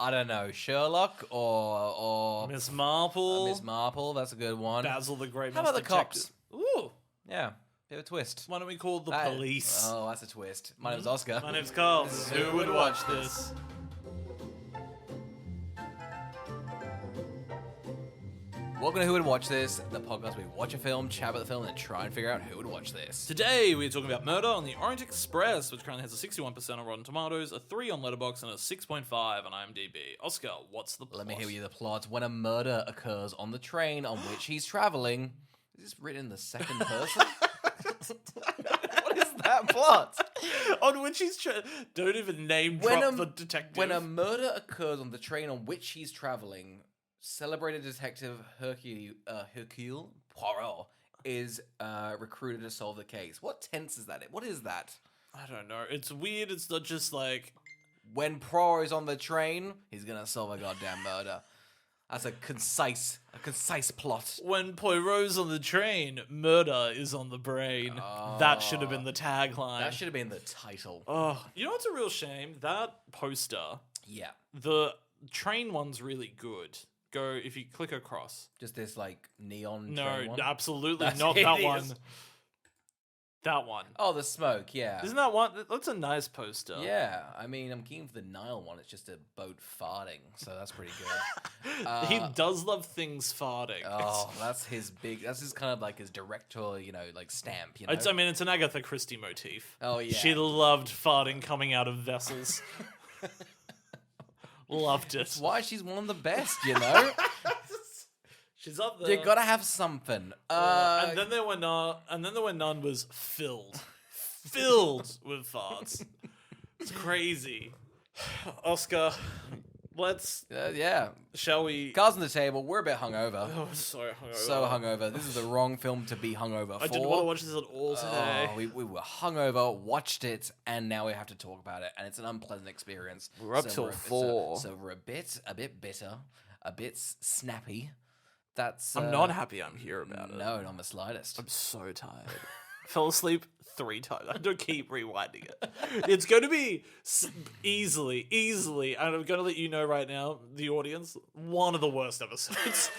I don't know, Sherlock or Miss Marple. Miss Marple. That's a good one. Basil the Great. How about the Detective. cops? Ooh. Yeah, bit of a twist. Why don't we call the That- police? Oh, that's a twist. My name's Oscar. My name's Carl. This is Who would watch this? Welcome to Who Would Watch This, the podcast where we watch a film, chat about the film, and try and figure out who would watch this. Today we're talking about Murder on the Orient Express, which currently has a 61% on Rotten Tomatoes, a 3 on Letterboxd, and a 6.5 on IMDb. Oscar, what's the plot? Let me hear you the plot. When a murder occurs on the train on which he's traveling, is this written in the second person? What is that plot? On which he's don't even name drop the detective. When a murder occurs on the train on which he's traveling, celebrated detective Hercule Poirot is recruited to solve the case. What tense is that? What is that? I don't know. It's weird. It's not just like when Poirot is on the train, he's gonna solve a goddamn murder. That's a concise plot. when Poirot's on the train, murder is on the brain. That should have been the tagline. That should have been the title. Oh, you know what's a real shame? That poster, Yeah. the train one's really good. Go if you click across. Just this like neon No, train one? absolutely That's not that hideous. one. That one. Oh, the smoke, yeah. Isn't that one? That's a nice poster. Yeah, I mean, I'm keen for the Nile one. It's just a boat farting, so that's pretty good. He does love things farting. Oh, that's his kind of like his director, like stamp, It's an Agatha Christie motif. Oh, yeah. She loved farting coming out of vessels. Loved it. That's why she's one of the best, She's up there. You gotta have something. And then there were none was filled with farts. It's crazy. Oscar, let's yeah. shall we? Cards on the table. We're a bit hungover. Oh, so hungover. So hungover. This is the wrong film to be hungover for. I didn't want to watch this at all today. Oh, we were hungover, watched it, and now we have to talk about it, and it's an unpleasant experience. We're up till 4. So we're a bit bitter, a bit snappy. That's. I'm not happy I'm here about it. No, not the slightest. I'm so tired. Fell asleep 3 times. I don't keep rewinding it. It's going to be easily, and I'm going to let you know right now, the audience, one of the worst episodes.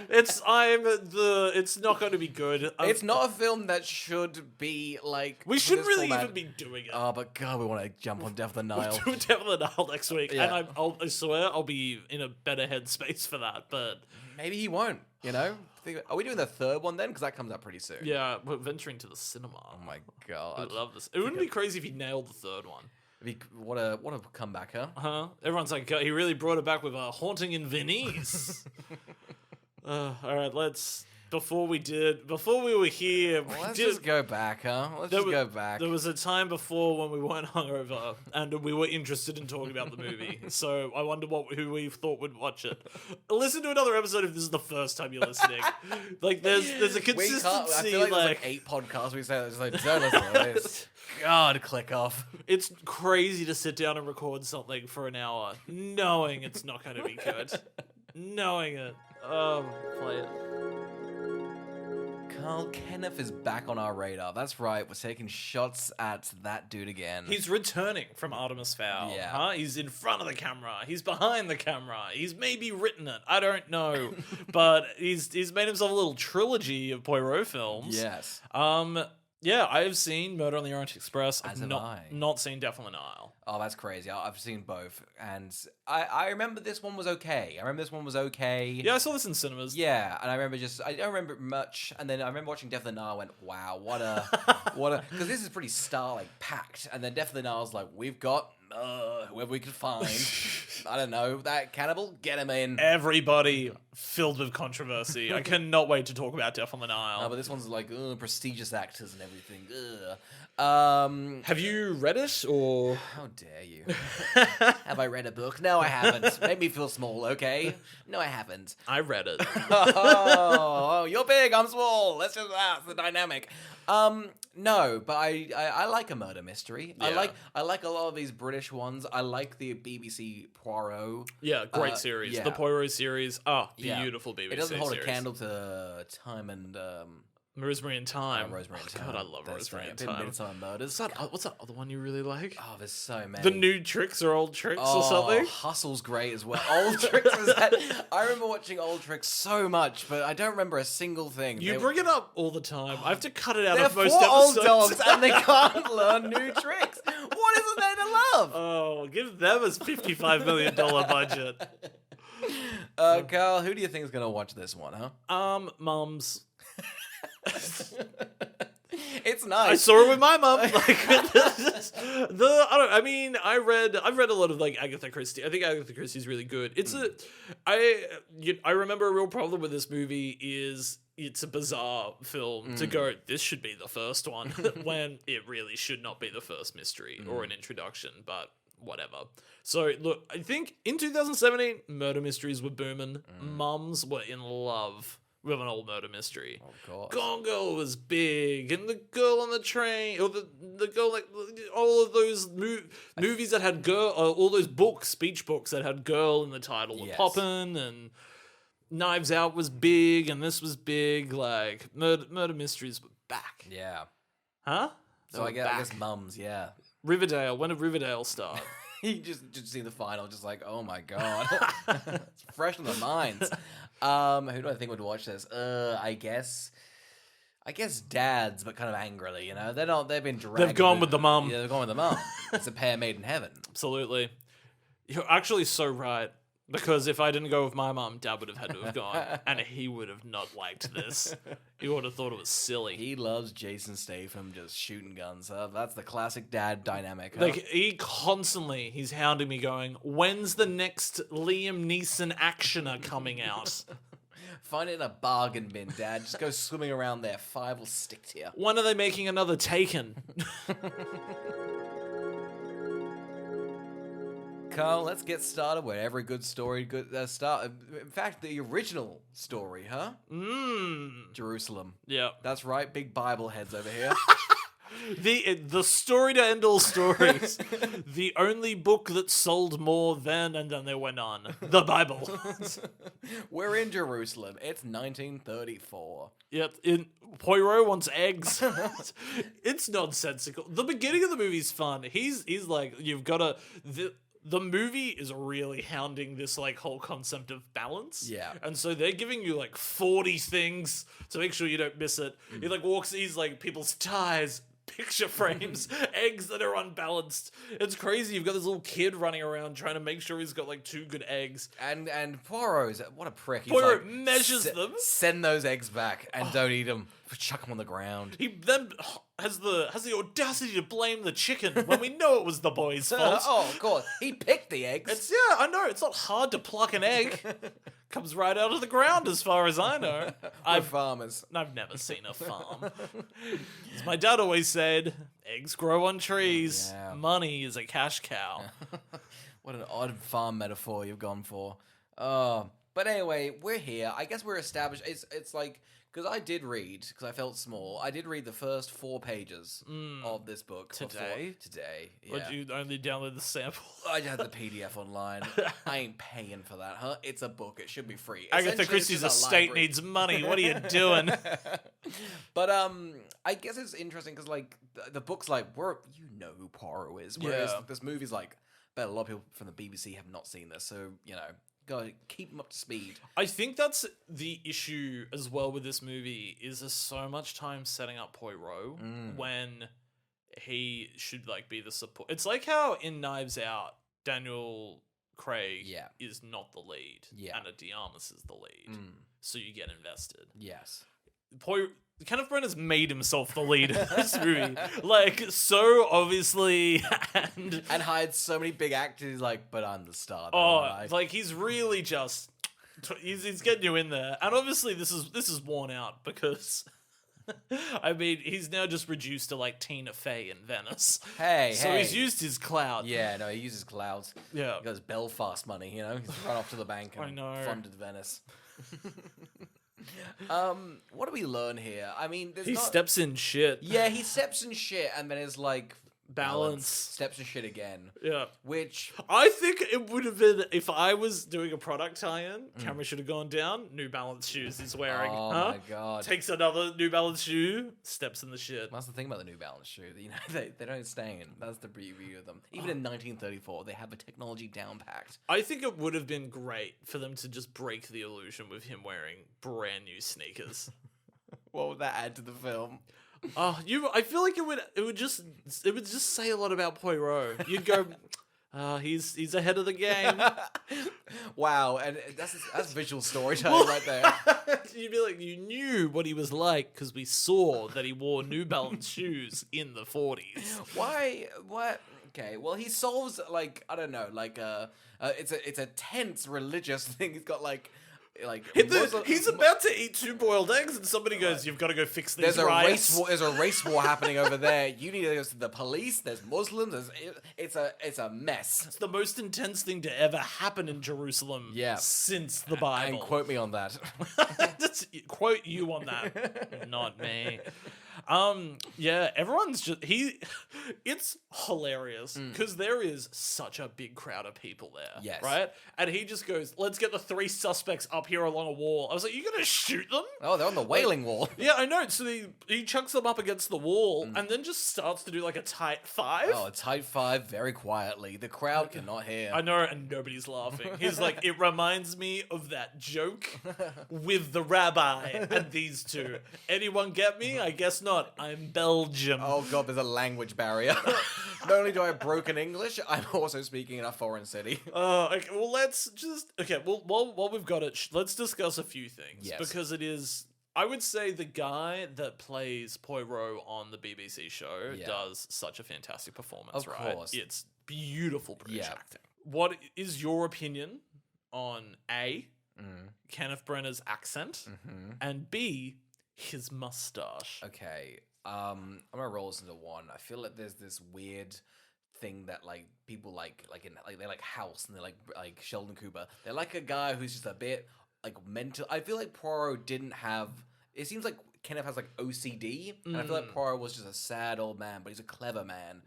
It's not going to be good. It's not a film that should be like. We shouldn't this really format. even be doing it. Oh, but God, we want to jump on Death of the Nile. Do Death of the Nile next week, Yeah. and I swear I'll be in a better headspace for that. But Maybe he won't. Are we doing the third one then? Because that comes out pretty soon. yeah, we're venturing to the cinema. Oh my I God. love this. It wouldn't be crazy if he nailed the third one. What a comeback, huh? Huh? Everyone's like, he really brought it back with a haunting in Venice. All right, before we were here, Let's just go back, huh? Let's just go back. There was a time before when we weren't hungover and we were interested in talking about the movie. So I wonder who we thought would watch it. Listen to another episode if this is the first time you're listening. Like there's a consistency. I feel like there's like 8 podcasts we say that's like, don't listen to this. God, click off. It's crazy to sit down and record something for an hour, knowing it's not going to be good. Knowing it. Play it. Carl Kenneth is back on our radar. That's right. We're taking shots at that dude again. He's returning from Artemis Fowl. Yeah. Huh? He's in front of the camera. He's behind the camera. He's maybe written it. I don't know. But he's made himself a little trilogy of Poirot films. Yes. Yeah, I've seen Murder on the Orient Express. As I've have I. not seen Death on the Nile. Oh, that's crazy. I've seen both. And I remember this one was okay. Yeah, I saw this in cinemas. Yeah, and I don't remember it much. And then I remember watching Death of the Nile and went, wow, what a, because this is pretty packed. And then Death of the Nile's like, we've got whoever we can find. I don't know, that cannibal, get him in. Everybody filled with controversy. I cannot wait to talk about Death on the Nile. No, but this one's like prestigious actors and everything. Have you read it or? How dare you? Have I read a book? No, I haven't. Made me feel small, okay? No, I haven't. I read it. Oh, you're big, I'm small. That's the dynamic. No, but I like a murder mystery. Yeah. I like a lot of these British ones. I like the BBC Poirot. Yeah, great series. yeah. The Poirot series. Oh, Yeah. beautiful BBC series. It doesn't hold a candle to Time and Rosemary in Time. Rosemary in Time. God, I love That's Rosemary right. in Time. Midsomer Murders. What's that other one you really like? Oh, there's so many. The New Tricks or Old Tricks or something? Hustle's great as well. Old Tricks was that. I remember watching Old Tricks so much, but I don't remember a single thing. You bring it up all the time. I have to cut it out They're of most 4 old episodes. dogs and they can't learn new tricks. What isn't there to love? Oh, give them a $55 million budget. Carl, who do you think is going to watch this one, huh? Mums. It's nice. I saw it with my mum. I've read a lot of like Agatha Christie. I think Agatha Christie's really good. I remember a real problem with this movie is it's a bizarre film to go, this should be the first one when it really should not be the first mystery or an introduction, but whatever. So look, I think in 2017, murder mysteries were booming. Mums were in love with an old murder mystery. Of course. Gone Girl was big, and The Girl on the Train, or the girl, like all of those movies that had girl, all those speech books that had girl in the title were popping, and Knives Out was big, and this was big. Like murder mysteries were back. Yeah. Huh? So I guess Mums, yeah. Riverdale. When did Riverdale start? You just see the final, just like, oh my god, it's fresh in the minds. Who do I think would watch this? I guess dads, but kind of angrily. You know, they've been dragged. They've gone with the mum. Yeah, they've gone with the mum. It's a pair made in heaven. Absolutely. You're actually so right. Because if I didn't go with my mum, Dad would have had to have gone, and he would have not liked this. He would have thought it was silly. He loves Jason Statham just shooting guns. That's the classic dad dynamic. Huh? Like, he's hounding me going, when's the next Liam Neeson actioner coming out? Find it in a bargain bin, Dad. Just go swimming around there. 5 will stick to you. When are they making another Taken? Carl, let's get started where every good story start. In fact, the original story, huh? Jerusalem. Yeah. That's right, big Bible heads over here. The story to end all stories. The only book that sold more then and then they went on. The Bible. We're in Jerusalem. It's 1934. Yep. Poirot wants eggs. It's nonsensical. The beginning of the movie's fun. He's like, you've got to... The movie is really hounding this like whole concept of balance. Yeah. And so they're giving you like 40 things to make sure you don't miss it. He like he's like people's ties, picture frames, eggs that are unbalanced. It's crazy. You've got this little kid running around trying to make sure he's got like 2 good eggs. And Poirot's, what a prick. He's Poirot like, measures them. Send those eggs back and don't eat them. Chuck them on the ground. He then has the audacity to blame the chicken when we know it was the boy's fault. Oh, of course. He picked the eggs. I know. It's not hard to pluck an egg. Comes right out of the ground as far as I know. We're farmers. I've never seen a farm. As my dad always said, eggs grow on trees. Yeah. Money is a cash cow. What an odd farm metaphor you've gone for. But anyway, we're here. I guess we're established. It's like... Because I did read, because I felt small, I did read the first 4 pages of this book. Today? Today, yeah. Would you only download the sample? I had the PDF online. I ain't paying for that, huh? It's a book. It should be free. Agatha Essentially, Christie's it's just a estate library. needs money. What are you doing? But I guess it's interesting because like the book's like you know who Poirot is, whereas this movie's like, but a lot of people from the BBC have not seen this, so you know. Go keep them up to speed. I think that's the issue as well with this movie is there's so much time setting up Poirot when he should like be the support. It's like how in Knives Out, Daniel Craig is not the lead, and Diarmas is the lead, so you get invested. Yes. Kenneth Branagh's made himself the lead in this movie, like so obviously, and hired so many big actors. Like, but I'm the star. Like he's really just he's getting you in there, and obviously this is worn out because. I mean, he's now just reduced to like Tina Fey in Venice. So he's used his clout. Yeah, no, he uses clouds. Yeah, he goes Belfast money. You know, he's run off to the bank and funded Venice. What do we learn here? I mean, he steps in shit. Yeah, he steps in shit, and then is like, Balance. Steps and shit again. Yeah. Which I think it would have been, if I was doing a product tie-in, camera should have gone down, New Balance shoes he's wearing. Oh huh? my god. Takes another New Balance shoe, steps in the shit. That's the thing about the New Balance shoe. You know, they don't stain. That's the beauty of them. Even in 1934, they have the technology down packed. I think it would have been great for them to just break the illusion with him wearing brand new sneakers. What would that add to the film? I feel like it would just say a lot about Poirot. You'd go, he's ahead of the game. Wow, and that's visual storytelling right there. You'd be like, you knew what he was like because we saw that he wore New Balance shoes in the 40s. Why? What? Okay, well, he solves it's a tense religious thing. He's got like He's about to eat 2 boiled eggs, and somebody goes, "You've got to go fix these riots." There's a race war happening over there. You need to go to the police. There's Muslims. It's a mess. It's the most intense thing to ever happen in Jerusalem. Since the Bible. And quote me on that. Quote you on that, not me. Everyone's just it's hilarious because there is such a big crowd of people there. Yes. Right? And he just goes, "Let's get the 3 suspects up here along a wall." I was like, "You gonna shoot them?" Oh, they're on the Wailing Wall. Yeah, I know. So he chucks them up against the wall and then just starts to do like a tight 5. Oh, a tight 5 very quietly. The crowd cannot hear. I know, and nobody's laughing. He's like, "It reminds me of that joke with the rabbi and these 2. Anyone get me? I guess not. I'm Belgium." Oh god, there's a language barrier. Not only do I have broken English, I'm also speaking in a foreign city. Okay, well, while we've got it, let's discuss a few things. Yes. Because it is, I would say the guy that plays Poirot on the BBC show does such a fantastic performance, Of right? course. It's beautiful British Yeah. acting. What is your opinion on A, Kenneth Branagh's accent, and B, his mustache? Okay, I'm gonna roll this into one. I feel like there's this weird thing that like people they like House and they're like Sheldon Cooper. They're like a guy who's just a bit like mental. I feel like Poirot didn't have. It seems like Kenneth has like OCD, and I feel like Poirot was just a sad old man, but he's a clever man.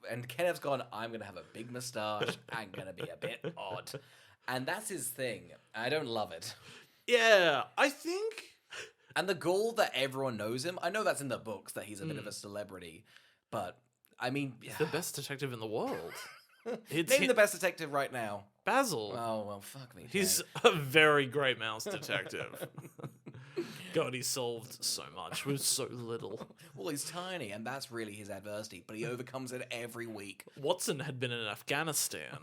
And Kenneth's gone, "I'm gonna have a big mustache. I'm gonna be a bit odd," and that's his thing. I don't love it. Yeah, I think. And the goal that everyone knows him, I know that's in the books that he's a bit of a celebrity, but I mean, The best detective in the world. Name the best detective right now. Basil. Oh well, fuck me. He's a very great mouse detective. God, he solved so much with so little. Well, he's tiny, and that's really his adversity, but he overcomes it every week. Watson had been in Afghanistan.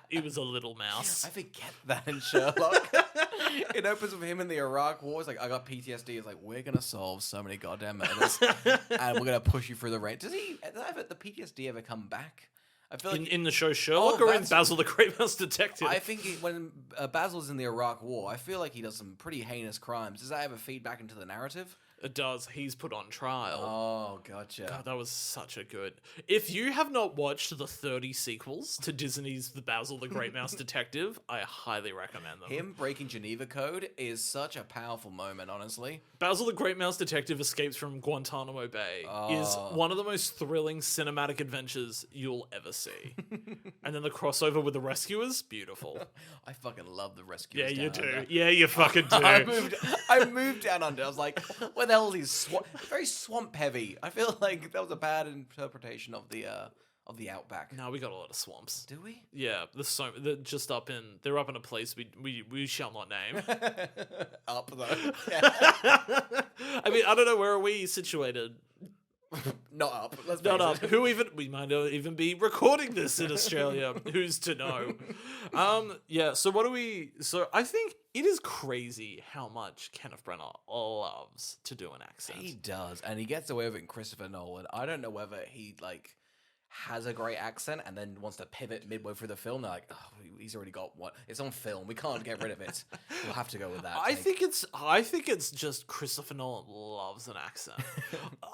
He was a little mouse. I forget that in Sherlock. It opens with him in the Iraq War. It's like, "I got PTSD." It's like, "We're gonna solve so many goddamn murders, and we're gonna push you through the rain." Does the PTSD ever come back? I feel like In the show Sherlock or in Basil the Great Mouse Detective? I think when Basil's in the Iraq War, I feel like he does some pretty heinous crimes. Does that ever feed back into the narrative? It does. He's put on trial. Oh, gotcha. God, that was such a good... If you have not watched the 30 sequels to Disney's The Basil the Great Mouse Detective, I highly recommend them. Him breaking Geneva Code is such a powerful moment, honestly. Basil the Great Mouse Detective escapes from Guantanamo Bay is one of the most thrilling cinematic adventures you'll ever see. And then the crossover with the Rescuers, beautiful. I fucking love the Rescuers. Yeah, you Down do. Under. Yeah, you fucking do. I moved down under. I was like, where the hell are these very swamp heavy. I feel like that was a bad interpretation of the outback. No, we got a lot of swamps. Do we? Yeah, they're just up in. They're up in a place we shall not name. Up though. I mean, I don't know, where are we situated? Not up. Let's Not face up. Who even? We might not even be recording this in Australia. Who's to know? Yeah. So what do we? So I think it is crazy how much Kenneth Branagh loves to do an accent. He does, and he gets away with it in Christopher Nolan. I don't know whether he has a great accent and then wants to pivot midway through the film. They're like, "Oh, he's already got one. It's on film. We can't get rid of it. We'll have to go with that." I think it's just Christopher Nolan loves an accent.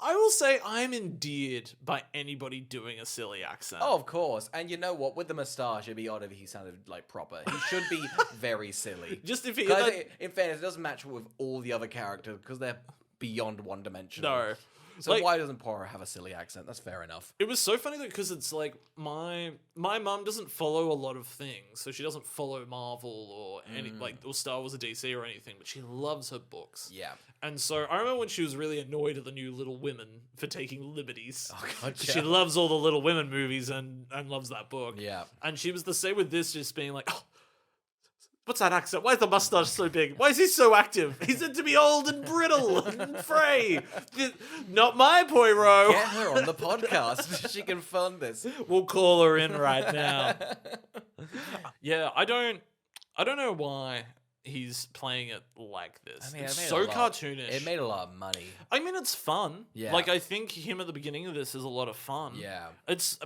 I will say I'm endeared by anybody doing a silly accent. Oh, of course. And you know what? With the moustache, it'd be odd if he sounded like proper. He should be very silly. Just if he. 'Cause in fairness, it doesn't match with all the other characters because they're beyond one-dimensional. No. So Like- why doesn't Poirot have a silly accent? That's fair enough. It was so funny though, because it's like my mum doesn't follow a lot of things, so she doesn't follow Marvel or any or Star Wars or DC or anything, but she loves her books. Yeah. And so I remember when she was really annoyed at the new Little Women for taking liberties. Oh, God, 'Cause yeah. She loves all the Little Women movies and loves that book. Yeah. And she was the same with this, just being like, oh, what's that accent? Why is the mustache so big? Why is he so active? He's meant to be old and brittle and fray. Not my Poirot. Get her on the podcast. She can fund this. We'll call her in right now. Yeah, I don't know why he's playing it like this. I mean, It's it made so a lot- cartoonish. It made a lot of money. I mean, it's fun. Yeah. Like, I think him at the beginning of this is a lot of fun. Yeah. It's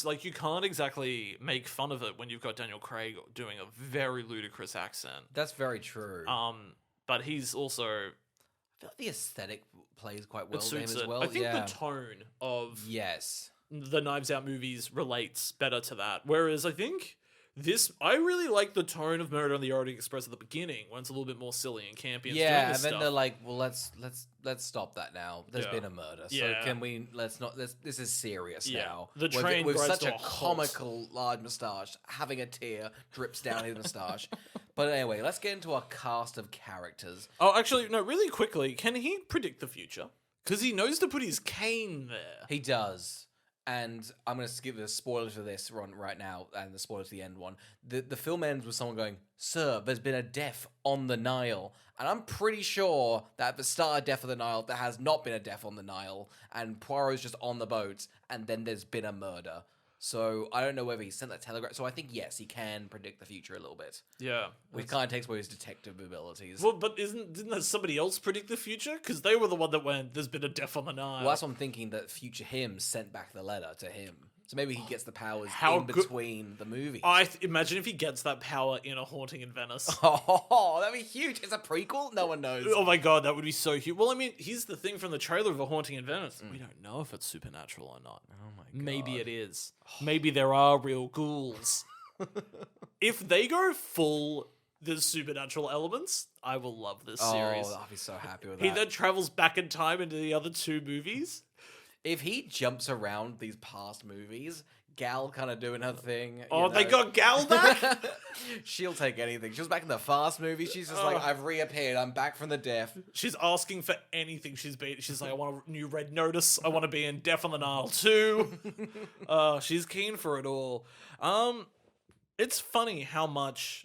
like you can't exactly make fun of it when you've got Daniel Craig doing a very ludicrous accent. That's very true. But he's also I feel like the aesthetic plays quite well it to him suits as it. well. I think yeah. the tone of Yes. the Knives Out movies relates better to that. Whereas I think I really like the tone of Murder on the Orient Express at the beginning, when it's a little bit more silly and campy. And it's doing Yeah, and this then stuff. they're like, "Well, let's stop that now. There's Yeah. been a murder, so Yeah. can we? Let's not. This is serious Yeah. now." The train with grinds such to a a halt. comical large moustache, having a tear drips down his moustache. But anyway, let's get into our cast of characters. Oh, actually, no. Really quickly, can he predict the future? Because he knows to put his cane there. He does. And I'm going to give the spoilers for this right now, and the spoilers for the end one. The film ends with someone going, "Sir, there's been a death on the Nile." And I'm pretty sure that at the start of Death on the Nile, there has not been a death on the Nile, and Poirot's just on the boat, and then there's been a murder. So I don't know whether he sent that telegram. So I think, yes, he can predict the future a little bit, Yeah. which kind of takes away his detective abilities. Well, but didn't that somebody else predict the future? Because they were the one that went, "There's been a death on the Nile." Well, that's what I'm thinking, that future him sent back the letter to him. So maybe he gets the powers How in good- between the movies. Imagine if he gets that power in A Haunting in Venice. Oh, that'd be huge. It's a prequel? No one knows. Oh my god, that would be so huge. Well, I mean, here's the thing from the trailer of A Haunting in Venice. We don't know if it's supernatural or not. Oh my god. Maybe it is. Maybe there are real ghouls. If they go full, there's supernatural elements, I will love this series. Oh, I'll be so happy with He that. then travels back in time into the other two movies. If he jumps around these past movies, Gal kind of doing her thing. Oh, they got Gal back? She'll take anything. She was back in the Fast movie. She's just like, I've reappeared. I'm back from the death. She's asking for anything. She's like, I want a new Red Notice. I want to be in Death on the Nile too. She's keen for it all. It's funny how much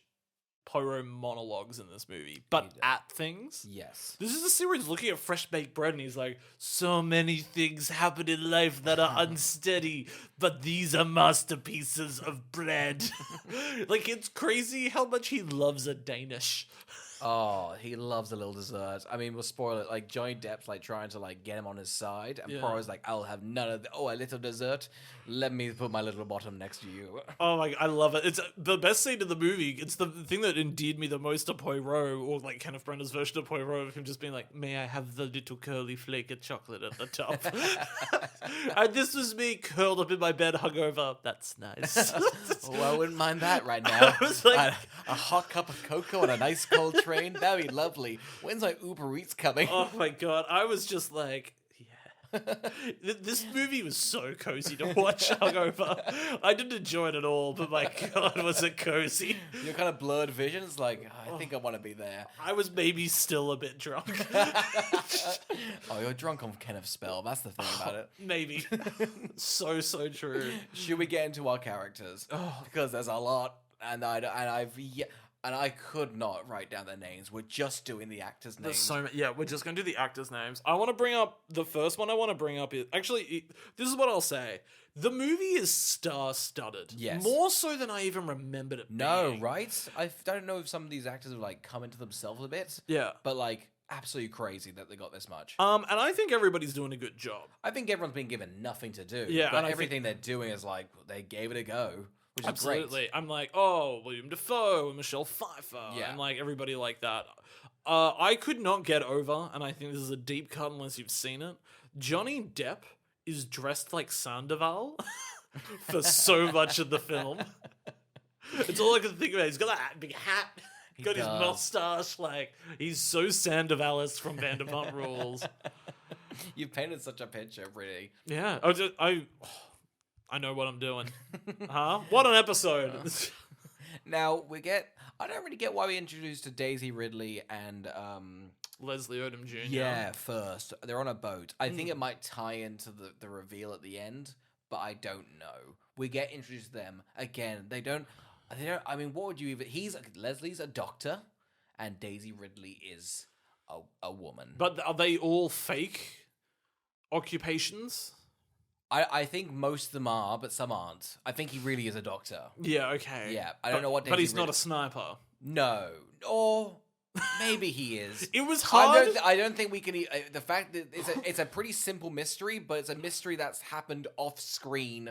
Poirot monologues in this movie, but at things. Yes. This is a series looking at fresh baked bread, and he's like, "So many things happen in life that are unsteady, but these are masterpieces of bread." Like, it's crazy how much he loves a Danish. Oh, he loves a little dessert. I mean, we'll spoil it. Like, Johnny Depp's like trying to like get him on his side, and Yeah. Poirot's like, "I'll have none of a little dessert. Let me put my little bottom next to you." Oh my, I love it. It's the best scene in the movie. It's the thing that endeared me the most to Poirot, or like Kenneth Branagh's version of Poirot, of him just being like, "May I have the little curly flake of chocolate at the top?" And this was me curled up in my bed, hungover. That's nice. Oh, I wouldn't mind that right now. I was like- a hot cup of cocoa on a nice cold train. That'd be lovely. When's my Uber Eats coming? Oh my god, I was just like, yeah. This movie was so cozy to watch hungover. I didn't enjoy it at all, but my god, was it cozy. Your kind of blurred visions, like, I think I want to be there. I was maybe still a bit drunk. Oh, you're drunk on Kenneth Spell. That's the thing about it. Maybe. So true. Should we get into our characters? Because there's a lot, and I could not write down their names. We're just doing the actors' names. There's so many. Yeah, we're just going to do the actors' names. I want to bring up, the first one I want to bring up is, actually, this is what I'll say. The movie is star-studded. Yes. More so than I even remembered it No, being. right? I don't know if some of these actors have like come into themselves a bit, Yeah. but like absolutely crazy that they got this much. And I think everybody's doing a good job. I think everyone's been given nothing to do. Yeah, but and I everything they're doing is like they gave it a go, which is Absolutely. great. I'm like, oh, William Dafoe and Michelle Pfeiffer Yeah. and like everybody like that. I could not get over, and I think this is a deep cut unless you've seen it. Johnny Depp is dressed like Sandoval for so much of the film. It's all I can think about. He's got that big hat. He Got his does. mustache, like he's so Sandoval-esque from Vanderpump Rules. You painted such a picture, pretty. Yeah, I know what I'm doing. Huh? What an episode! Now I don't really get why we introduced to Daisy Ridley and Leslie Odom Jr. yeah, first they're on a boat. I think it might tie into the reveal at the end, but I don't know. We get introduced to them again. They don't. I mean, what would you even? Leslie's a doctor, and Daisy Ridley is a woman. But are they all fake occupations? I think most of them are, but some aren't. I think he really is a doctor. Yeah, okay. Yeah, I don't know what. But he's Ridley... not a sniper. No, or maybe he is. It was hard. I don't think we can. The fact that it's a pretty simple mystery, but it's a mystery that's happened off screen,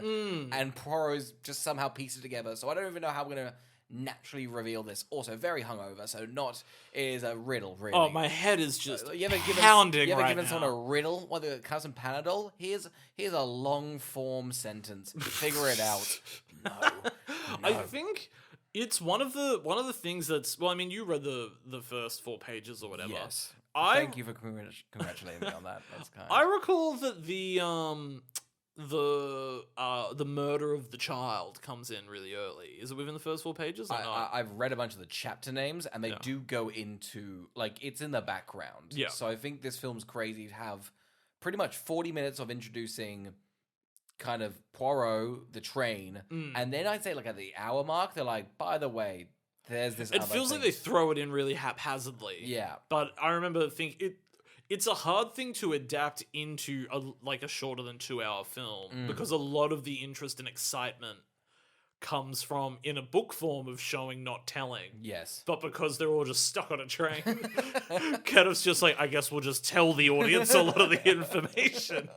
and Poirot's just somehow pieced it together. So I don't even know how we're gonna naturally reveal this. Also, very hungover, so it is a riddle. Really. Oh, my head is just pounding You ever right given now. someone a riddle? Whether it comes in Panadol? Here's a long form sentence. Figure it out. No. I think. It's one of the things that's well. I mean, you read the first 4 pages or whatever. Yes. Thank you for congratulating me on that. That's kind. I recall that the murder of the child comes in really early. Is it within the first 4 pages or not? I've read a bunch of the chapter names, and they do go into it's in the background. Yeah. So I think this film's crazy to have pretty much 40 minutes of introducing kind of Poirot, the train, and then I'd say at the hour mark, they're like, by the way, there's this. It feels like they throw it in really haphazardly. Yeah, but I remember thinking it's a hard thing to adapt into a shorter than 2-hour film because a lot of the interest and excitement comes from in a book form of showing, not telling. Yes. But because they're all just stuck on a train, Kenneth's just like, I guess we'll just tell the audience a lot of the information.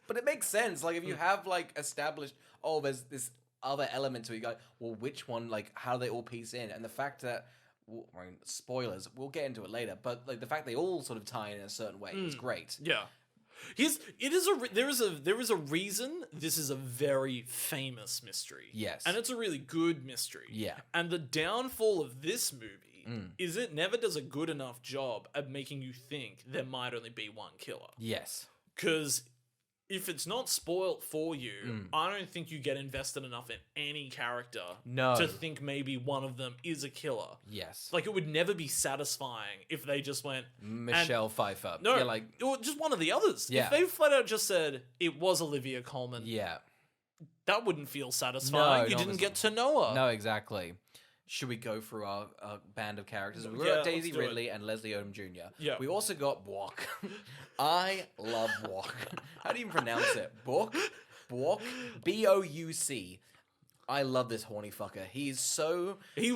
But it makes sense. If you have established, there's this other element to it, you go, well, which one, how do they all piece in? And the fact that, spoilers, we'll get into it later, but the fact they all sort of tie in a certain way is great. Yeah. There is a reason this is a very famous mystery. Yes. And it's a really good mystery. Yeah. And the downfall of this movie is it never does a good enough job at making you think there might only be one killer. Yes. Because if it's not spoilt for you, I don't think you get invested enough in any character to think maybe one of them is a killer. Yes. It would never be satisfying if they just went... Michelle Pfeiffer. No, yeah, or just one of the others. Yeah. If they flat out just said, it was Olivia Colman, that wouldn't feel satisfying. No, you didn't get to know her. No, exactly. Should we go through our band of characters? We've got Daisy Ridley and Leslie Odom Jr. Yeah. We also got Bwok. I love Bwok. How do you pronounce it? Bwok? Bwok? B-O-U-C. I love this horny fucker. He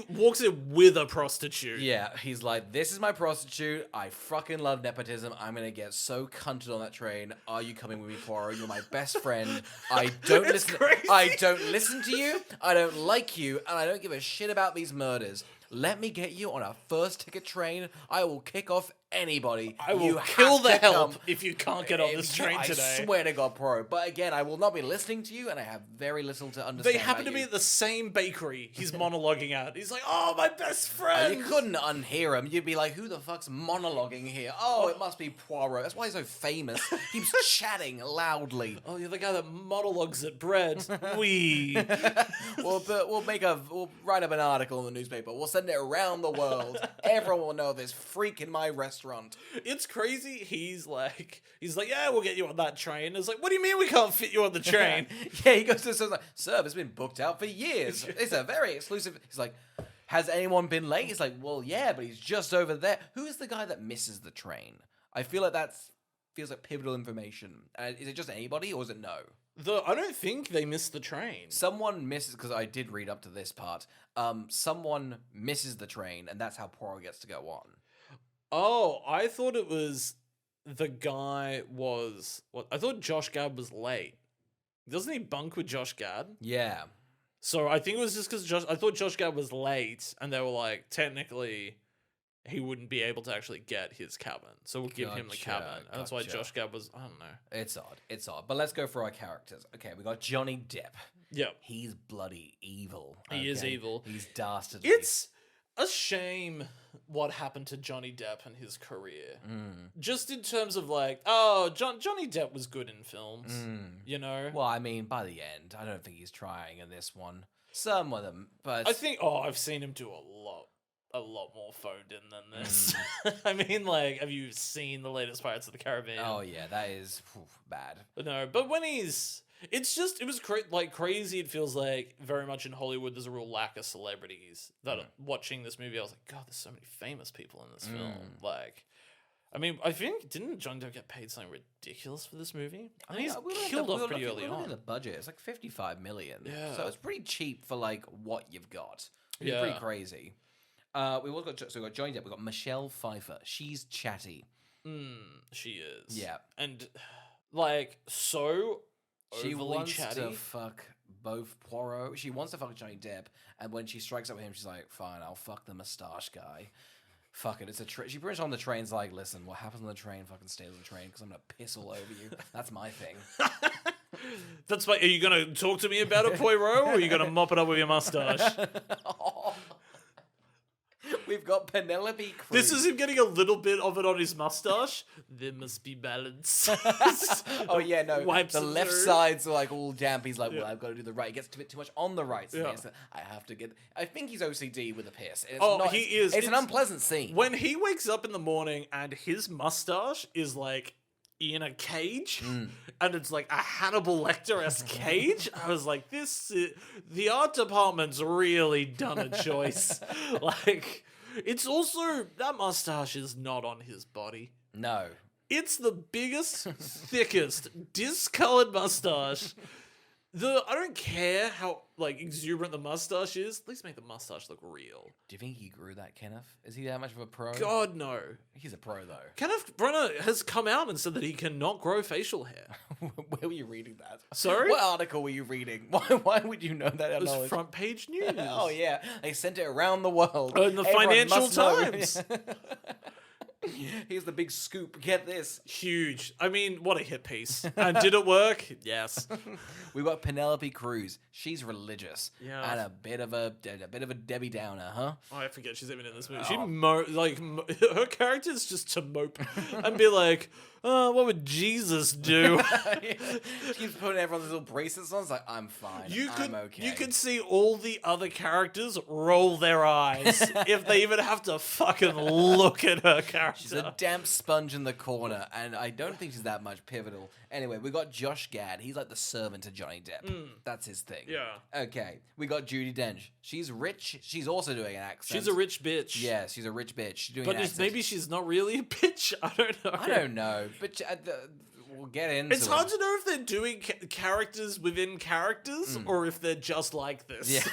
walks in with a prostitute. Yeah, he's like, this is my prostitute. I fucking love nepotism. I'm gonna get so cunted on that train. Are you coming with me, Poirot? You're my best friend. I don't listen. I don't listen to you. I don't like you, and I don't give a shit about these murders. Let me get you on a first ticket train. I will kick off anybody. I will kill the help if you can't get on this train today. I swear to God, Poirot. But again, I will not be listening to you, and I have very little to understand. They happen to be at the same bakery he's monologuing at. He's like, oh, my best friend. You couldn't unhear him. You'd be like, who the fuck's monologuing here? Oh, it must be Poirot. That's why he's so famous. Keeps chatting loudly. Oh, you're the guy that monologues at bread. We'll write up an article in the newspaper. We'll send it around the world. Everyone will know this freak in my restaurant. It's crazy. He's like, yeah, we'll get you on that train. It's like, what do you mean we can't fit you on the train? Yeah, he goes to the like, sir, it's been booked out for years. It's a very exclusive. He's like, has anyone been late? He's like, well, yeah, but he's just over there. Who is the guy that misses the train? I feel like feels like pivotal information. Is it just anybody, or is it no? I don't think they missed the train. Someone misses, because I did read up to this part. Someone misses the train, and that's how Poirot gets to go on. Oh, I thought it was the guy was... I thought Josh Gad was late. Doesn't he bunk with Josh Gad? Yeah. So I think it was just because I thought Josh Gad was late, and they were like, technically, he wouldn't be able to actually get his cabin. So we'll give him the cabin. And that's why Josh Gad was... I don't know. It's odd. But let's go for our characters. Okay, we got Johnny Depp. Yep. He's bloody evil. He is evil. He's dastardly. a shame what happened to Johnny Depp and his career. Just in terms of like, Johnny Depp was good in films, you know? Well, I mean, by the end, I don't think he's trying in this one. Some of them, but I think, I've seen him do a lot more phoned in than this. I mean, like, have you seen the latest Pirates of the Caribbean? Oh yeah, that is bad. No, but when it was crazy. It feels like very much in Hollywood, there's a real lack of celebrities that watching this movie. I was like, God, there's so many famous people in this film. Like, I mean, I think, didn't John Doe get paid something ridiculous for this movie? And he's killed off pretty early on. The budget, it's like 55 million. Yeah. So it's pretty cheap for like what you've got. It's pretty crazy. We got Johnny Depp. We got Michelle Pfeiffer. She's chatty. She is. Yeah. And like so She overly wants chatty. to fuck both Poirot. She wants to fuck Johnny Depp, and when she strikes up with him, she's like, "Fine, I'll fuck the moustache guy." Fuck it, it's a she pretty much on the train's like, "Listen, what happens on the train fucking stays on the train because I'm gonna piss all over you." That's my thing. That's why. Are you gonna talk to me about it, Poirot, or are you gonna mop it up with your mustache? We've got Penelope Cruz. This is him getting a little bit of it on his mustache. There must be balance. Oh yeah, no. Wipes the it left through. side's like all damp. He's like, well, I've got to do the right. He gets a bit too much on the right. So Yeah. I have to get. I think he's OCD with a piss. It's He is. It's an unpleasant scene. When he wakes up in the morning and his mustache is like in a cage, and it's like a Hannibal Lecter-esque cage, I was like, the art department's really done a choice. Like, it's also, that mustache is not on his body. No. It's the biggest, thickest, discolored mustache. I don't care how like exuberant the mustache is. At least make the mustache look real. Do you think he grew that, Kenneth? Is he that much of a pro? God, no. He's a pro, though. Kenneth Branagh has come out and said that he cannot grow facial hair. Where were you reading that? Sorry? What article were you reading? Why would you know that? It was front page news. Oh, yeah. They sent it around the world. In the Everyone Financial must know. Times. Here's the big scoop. Get this. Huge. I mean, what a hit piece. And did it work? Yes. We got Penelope Cruz. She's religious. Yeah. And a bit of a Debbie Downer, huh? Oh, I forget she's even in this movie. Her character is just to mope and be like, what would Jesus do? She keeps putting everyone's little bracelets on. It's like, I'm fine. I'm okay. You could see all the other characters roll their eyes if they even have to fucking look at her character. She's a damp sponge in the corner, and I don't think she's that much pivotal. Anyway, we got Josh Gad. He's like the servant to Johnny Depp. That's his thing. Yeah. Okay. We got Judi Dench. She's rich. She's also doing an accent. She's a rich bitch. Yeah, she's a rich bitch. She's doing But an accent. maybe she's not really a bitch. I don't know. I don't know, but we'll get into it. It's hard to know if they're doing characters within characters or if they're just like this. Yeah.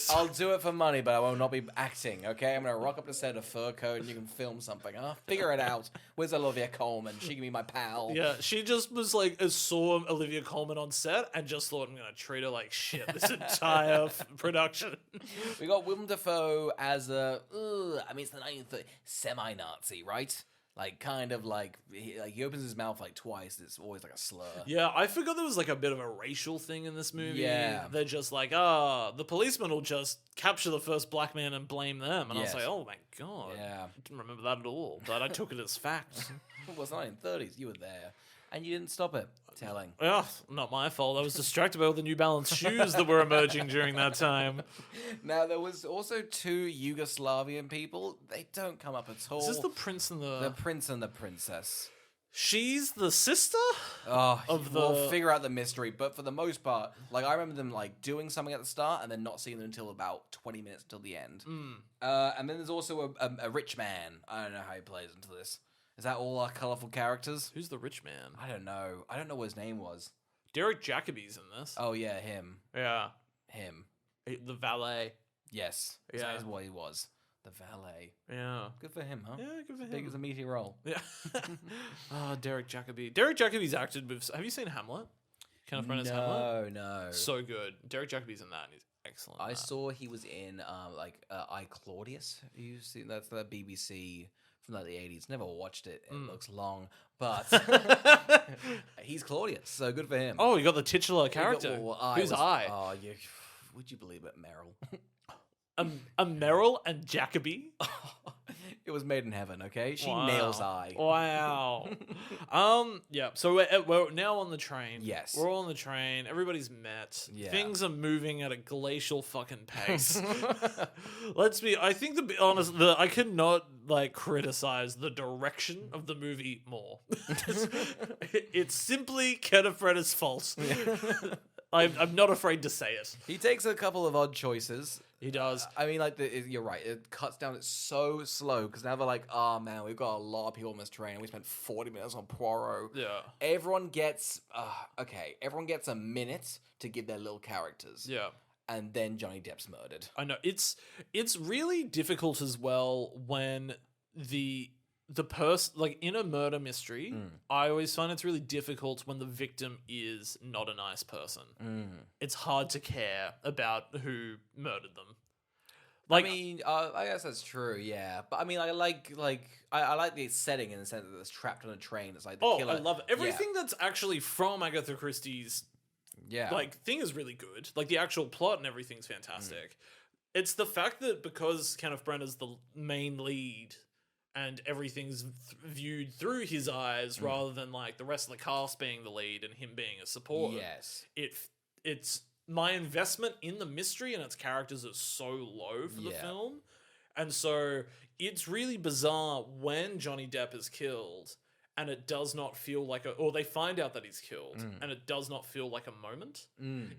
I'll do it for money, but I will not be acting, okay? I'm going to rock up to set a fur coat and you can film something. I'll figure it out. Where's Olivia Colman? She can be my pal. Yeah, she just was like, saw Olivia Colman on set and just thought, I'm going to treat her like shit this entire production. We got Willem Dafoe as it's the 1930s, semi-Nazi, right? Like, kind of like he opens his mouth like twice. It's always like a slur. Yeah, I forgot there was like a bit of a racial thing in this movie. Yeah. They're just like, the policeman will just capture the first black man and blame them. And I was Yes. like, oh my God. Yeah. I didn't remember that at all, but I took it as fact. It was the 1930s. You were there. And you didn't stop it. Telling. Yeah, not my fault. I was distracted by all the New Balance shoes that were emerging during that time. Now, there was also two Yugoslavian people. They don't come up at all. Is this the prince and The prince and the princess. She's the sister? We'll figure out the mystery, but for the most part, like I remember them like doing something at the start and then not seeing them until about 20 minutes till the end. And then there's also a rich man. I don't know how he plays into this. Is that all our colourful characters? Who's the rich man? I don't know. I don't know what his name was. Derek Jacobi's in this. Oh yeah, him. Yeah. Him. The valet. Yes. Yeah. That is what he was. The valet. Yeah. Good for him, huh? Yeah, good for him. Big as a meaty roll. Yeah. Derek Jacobi. Derek Jacobi's acted with... Have you seen Hamlet? Kenneth Branagh's Hamlet? No. So good. Derek Jacobi's in that and he's excellent. I saw he was in I Claudius. You see that's the BBC from like the 80s. Never watched it. It looks long, but he's Claudius, so good for him. Oh, you got the titular character. Who's I? Oh, would you believe it, Meryl? a Meryl and Jacoby. It was made in heaven, okay? She nails eye. Wow. Yeah. So we're now on the train. Yes. We're all on the train. Everybody's met. Yeah. Things are moving at a glacial fucking pace. I think to be honest, I cannot like criticize the direction of the movie more. It's simply Kenneth Branagh's fault. I'm not afraid to say it. He takes a couple of odd choices. He does. I mean, like, you're right. It cuts down. It's so slow because now they're like, oh man, we've got a lot of people on this train. We spent 40 minutes on Poirot. Yeah. Everyone gets, everyone gets a minute to give their little characters. Yeah. And then Johnny Depp's murdered. I know. It's really difficult as well when the person, like in a murder mystery, I always find it's really difficult when the victim is not a nice person. It's hard to care about who murdered them. Like, I mean, I guess that's true, yeah. But I mean, I like the setting in the sense that it's trapped on a train. It's like the killer. I love it. Everything that's actually from Agatha Christie's thing is really good. Like the actual plot and everything's fantastic. It's the fact that because Kenneth Branagh's the main lead and everything's viewed through his eyes rather than like the rest of the cast being the lead and him being a support. Yes. It's my investment in the mystery and its characters is so low for the film. And so it's really bizarre when Johnny Depp is killed and it does not feel like or they find out that he's killed and it does not feel like a moment.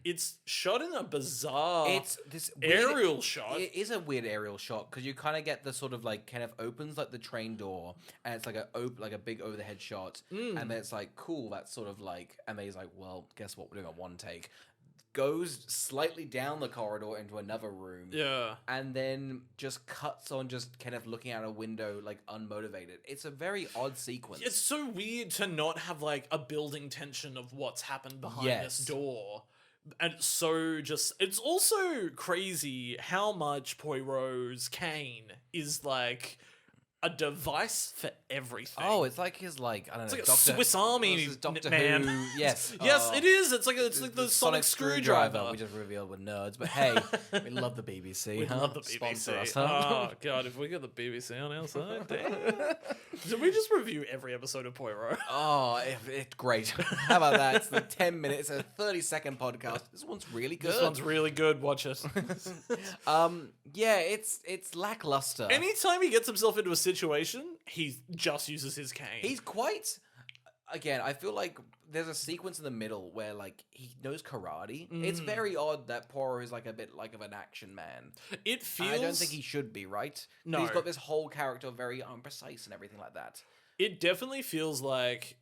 It's shot in a bizarre this aerial shot. It is a weird aerial shot because you kind of get the sort of like Kenneth opens like the train door and it's like a big over the head shot and then it's like cool, that's sort of like, and then he's like, well, guess what, we're doing a one take. Goes slightly down the corridor into another room. Yeah. And then just cuts on just Kenneth looking out a window, like, unmotivated. It's a very odd sequence. It's so weird to not have, like, a building tension of what's happened behind this door. And so it's also crazy how much Poirot's cane is, like, a device for everything. Oh, it's like his, like, I don't know, it's like a Swiss Army man. Who, yes. Yes, it is. It's like the sonic screwdriver. We just revealed we're nerds, but hey, we love the BBC. We love the BBC. Sponsor us, huh? Oh god, if we got the BBC on our side, damn. Did we just review every episode of Poirot? Oh, it's great. How about that? It's the 10 minutes, a 30-second podcast. This one's really good. This one's really good. Watch it. Yeah, it's lackluster. Anytime he gets himself into a situation, he just uses his cane. He's quite... Again, I feel like there's a sequence in the middle where, like, he knows karate. It's very odd that Poirot is, like, a bit like of an action man. It feels... I don't think he should be, right? No. He's got this whole character very imprecise and everything like that. It definitely feels like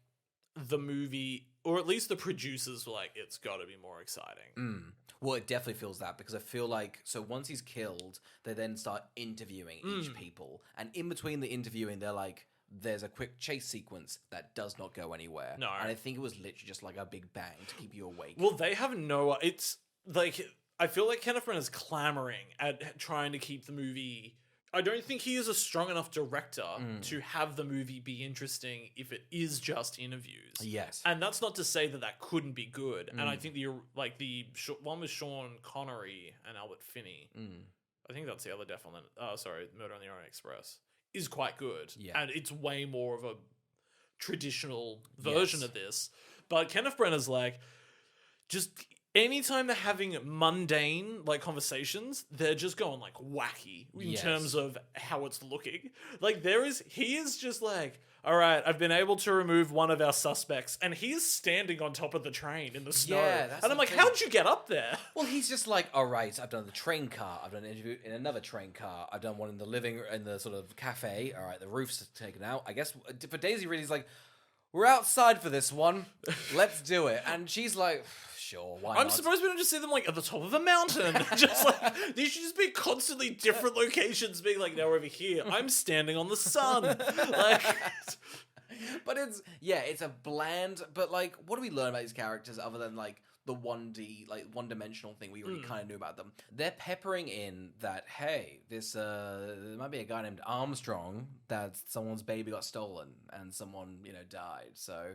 the movie, or at least the producers were like, it's got to be more exciting. Well, it definitely feels that because I feel like, so once he's killed, they then start interviewing each people. And in between the interviewing, they're like, there's a quick chase sequence that does not go anywhere. No. And I think it was literally just like a big bang to keep you awake. Well, they have no... It's like... I feel like Kenneth Branagh is clamoring at trying to keep the movie... I don't think he is a strong enough director to have the movie be interesting if it is just interviews. Yes. And that's not to say that that couldn't be good. And I think the one with Sean Connery and Albert Finney, I think that's the other deaf on that. Murder on the Orient Express, is quite good. Yeah. And it's way more of a traditional version of this. But Kenneth Branagh's like, just... Anytime they're having mundane like conversations, they're just going like wacky in terms of how it's looking. Like he is just like, all right, I've been able to remove one of our suspects, and he is standing on top of the train in the snow. That's and I'm like, how'd you get up there? Well, he's just like, all right, I've done the train car, I've done an interview in another train car, I've done one in the sort of cafe. All right, the roof's taken out. I guess for Daisy, really, he's like, we're outside for this one. Let's do it. And she's like, sure, why not? I'm surprised we don't just see them like at the top of a mountain. Just like these should just be constantly different locations being like, now we're over here. I'm standing on the sun. Like but it's a bland, but like what do we learn about these characters other than like the 1D, like one-dimensional thing we already kind of knew about them? They're peppering in that, hey, there might be a guy named Armstrong that someone's baby got stolen and someone, died. So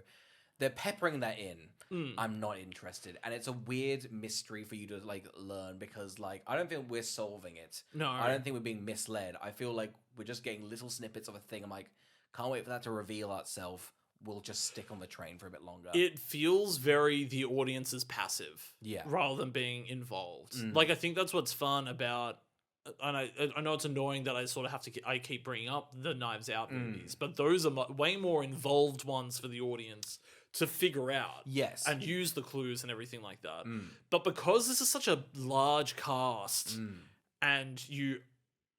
they're peppering that in. Mm. I'm not interested, and it's a weird mystery for you to like learn because like I don't think we're solving it. No. I don't think we're being misled. I feel like we're just getting little snippets of a thing. I'm like, can't wait for that to reveal itself. We'll just stick on the train for a bit longer. It feels very the audience is passive, Yeah. rather than being involved. Like I think that's what's fun about, and I know it's annoying that I sort of have to I keep bringing up the Knives Out movies, but those are way more involved ones for the audience to figure out. Yes. And use the clues and everything like that. But because this is such a large cast, and you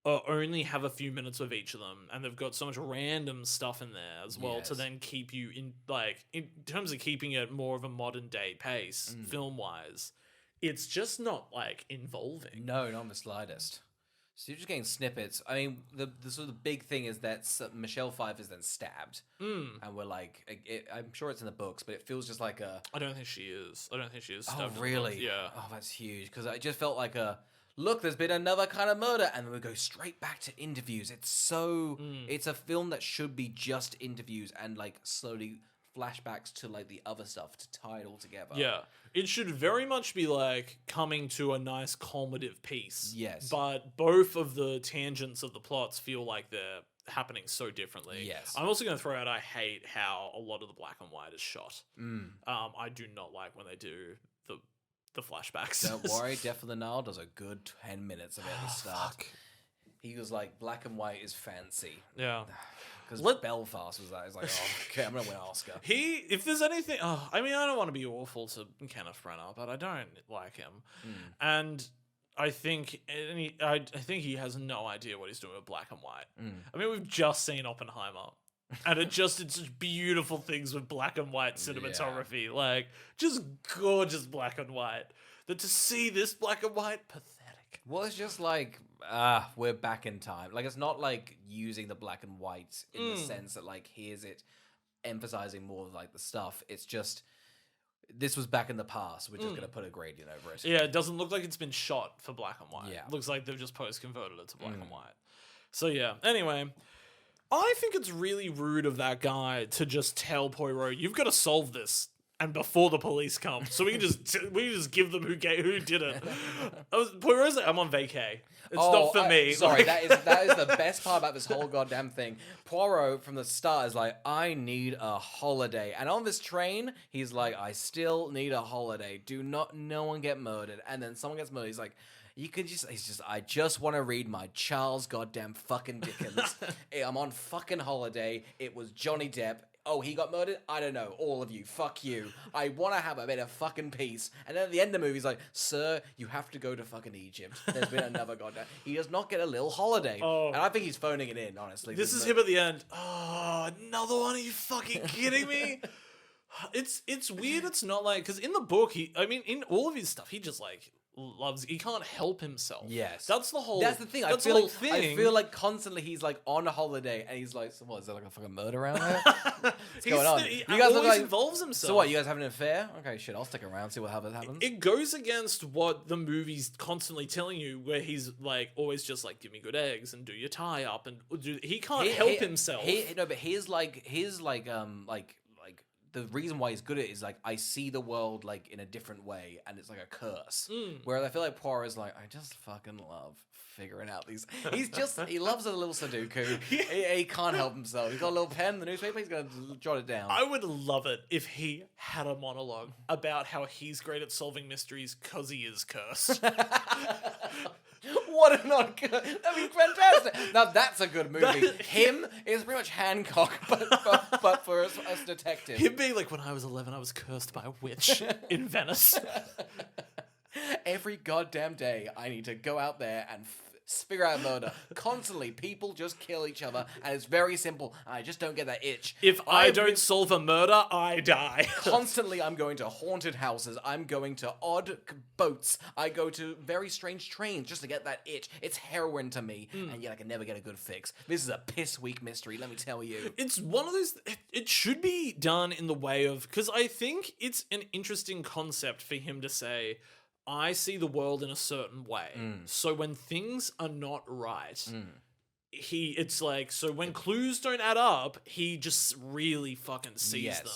only have a few minutes of each of them, and they've got so much random stuff in there as well to then keep you in, like, in terms of keeping it more of a modern day pace, film wise, it's just not like involving. No, not in the slightest. So you're just getting snippets. I mean, the sort of big thing is that Michelle Pfeiffer is then stabbed, and we're like, I'm sure it's in the books, but it feels just like a. I don't think she is. I don't think she is. Oh, stabbed in the really? book. Yeah. Oh, that's huge because I just felt like a. Look, there's been another kind of murder, and then we go straight back to interviews. It's so. It's a film that should be just interviews and like slowly flashbacks to like the other stuff to tie it all together. Yeah. It should very much be like coming to a nice culminative piece. Yes. But both of the tangents of the plots feel like they're happening so differently. Yes. I'm also going to throw out I hate how a lot of the black and white is shot. I do not like when they do the flashbacks. Don't worry, Death of the Nile does a good 10 minutes of it at the start. Fuck. He was like, black and white is fancy. Yeah. Because Belfast was that. It's like, oh, okay, I'm going to win an Oscar. If there's anything, I mean, I don't want to be awful to Kenneth Branagh, but I don't like him, and I think I think he has no idea what he's doing with black and white. I mean, we've just seen Oppenheimer, and it's just beautiful things with black and white cinematography, like just gorgeous black and white. That to see this black and white, pathetic. Well, it's just like, we're back in time. Like, it's not like using the black and white in the sense that, like, here's it emphasizing more of, like, the stuff. It's just, this was back in the past. We're just going to put a gradient over it. Yeah, it doesn't look like it's been shot for black and white. Yeah. It looks like they've just post-converted it to black and white. So, yeah. Anyway, I think it's really rude of that guy to just tell Poirot, you've got to solve this. And before the police come, so we can just give them who did it. Poirot's like, I'm on vacay. It's not for me. Sorry, that is the best part about this whole goddamn thing. Poirot from the start is like, I need a holiday, and on this train, he's like, I still need a holiday. No one get murdered, and then someone gets murdered. He's like. I just want to read my Charles goddamn fucking Dickens. I'm on fucking holiday. It was Johnny Depp. Oh, he got murdered? I don't know. All of you. Fuck you. I want to have a bit of fucking peace. And then at the end of the movie, he's like, sir, you have to go to fucking Egypt. There's been another goddamn... He does not get a little holiday. Oh. And I think he's phoning it in, honestly. This is him at the end. Oh, another one? Are you fucking kidding me? It's weird. It's not like... Because in the book, in all of his stuff, he just like... he can't help himself. Yes. That's the whole... That's the thing. That's the whole thing. I feel like constantly he's like on a holiday and he's like, so what, is there like a fucking murder around here? What's going on? He You guys always like, involves himself. so what, you guys having an affair? Okay, shit, I'll stick around, see what happens. It goes against what the movie's constantly telling you, where he's like always just like, give me good eggs and do your tie up and he can't help himself. But his the reason why he's good at it is like I see the world like in a different way and it's like a curse. Whereas I feel like Poirot is like, I just fucking love figuring out these. He loves a little Sudoku. He can't help himself. He's got a little pen, the newspaper, he's gonna jot it down. I would love it if he had a monologue about how he's great at solving mysteries because he is cursed. What a not good. That'd be fantastic. Now that's a good movie. Him is pretty much Hancock, but for us detective. Him being like, when I was 11, I was cursed by a witch in Venice. Every goddamn day, I need to go out there and figure out murder. Constantly, people just kill each other, and it's very simple. I just don't get that itch. If I don't solve a murder, I die. Constantly, I'm going to haunted houses. I'm going to odd boats. I go to very strange trains just to get that itch. It's heroin to me, and yet I can never get a good fix. This is a piss weak mystery, let me tell you. It's one of those... It should be done in the way of... Because I think it's an interesting concept for him to say... I see the world in a certain way. So when things are not right, it's like, so when clues don't add up, he just really fucking sees them.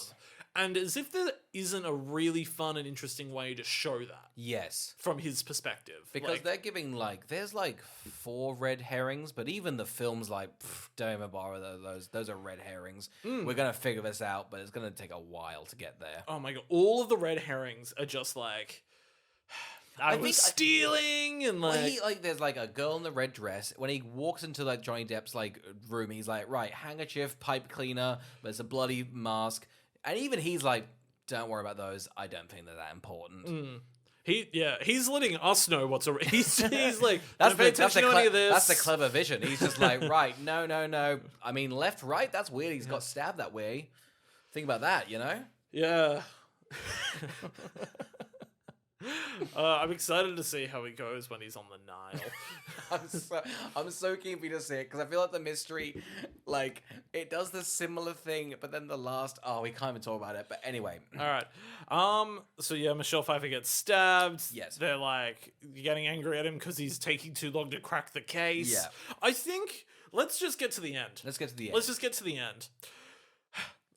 And as if there isn't a really fun and interesting way to show that Yes. from his perspective. Because Like, they're giving, like, there's, like, 4 red herrings, but even the film's like, don't even borrow those. Those are red herrings. We're going to figure this out, but it's going to take a while to get there. oh my god, all of the red herrings are just like, I was stealing, and Well, like, there's, like, a girl in the red dress. When he walks into, like, Johnny Depp's, like, room, he's like, right, handkerchief, pipe cleaner, there's a bloody mask. And even he's like, don't worry about those. I don't think they're that important. he's letting us know what's a. He's like, That's don't pay attention to any of this. That's the clever vision. He's just like, right, no. I mean, left, right, that's weird. He's got stabbed that way. Think about that, you know? Yeah. I'm excited to see how he goes when he's on the Nile. I'm so keen for you to see it because I feel like the mystery, like, it does the similar thing, but then the last, we can't even talk about it. But anyway. All right. So yeah, Michelle Pfeiffer gets stabbed. Yes. They're like getting angry at him because he's taking too long to crack the case. Yeah. I think let's just get to the end. Let's get to the end. Let's just get to the end.